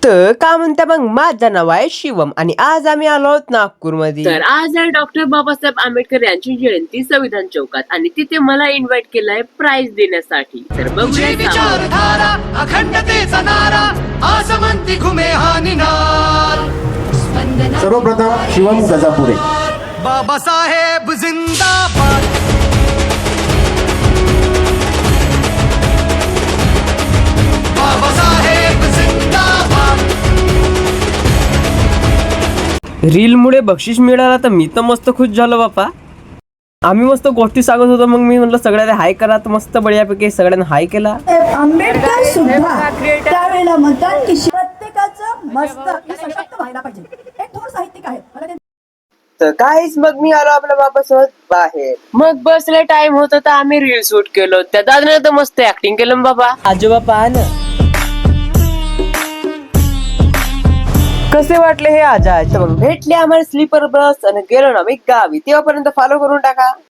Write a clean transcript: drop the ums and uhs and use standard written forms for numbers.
तर का म्हणता मग, माझं नाव आहे शिवम आणि आज आम्ही आलो आहोत नागपूरमध्ये. तर आज आहे डॉक्टर बाबासाहेब आंबेडकर यांची जयंती संविधान चौकात आणि तिथे मला इन्व्हाइट केलंय प्राइज देण्यासाठी. तर बघूया विचारधारा अखंडतेचा नारा आसमंती घुमे हा निनाद. सर्वप्रथम शिवम गजापुरे. बाबासाहेब जिंदाबाद. बाबासाहेब जिंदाबाद. रील मुळे बक्षीस मिळाला तर मी तर मस्त खुश झालो बापा. आम्ही मस्त गोष्टी सांगत होतो, मग मी म्हटलं सगळ्यांना हाय करा, तर मस्त बढियापैकी सगळ्यांना हाय केला. आंबेडकर सुद्धा त्यावेळेला मतदान केली. प्रत्येकाचं मस्त सशक्त व्हायला पाहिजे. एक थोर साहित्यिक आहे मला ते. तर काहीच मग मी आलो आपल्या बापासोबत बाहेर. मग बसला टाइम होता तर आम्ही रील शूट केलो. त्या दादाने तर मस्त ऍक्टिंग केलं बाबा. आजोबा पहा ना कसे वाटले हे आजा. मग भेटले आम्हाला स्लीपर बस आणि गेलो ना मी गावी. तेव्हापर्यंत फॉलो करून टाका.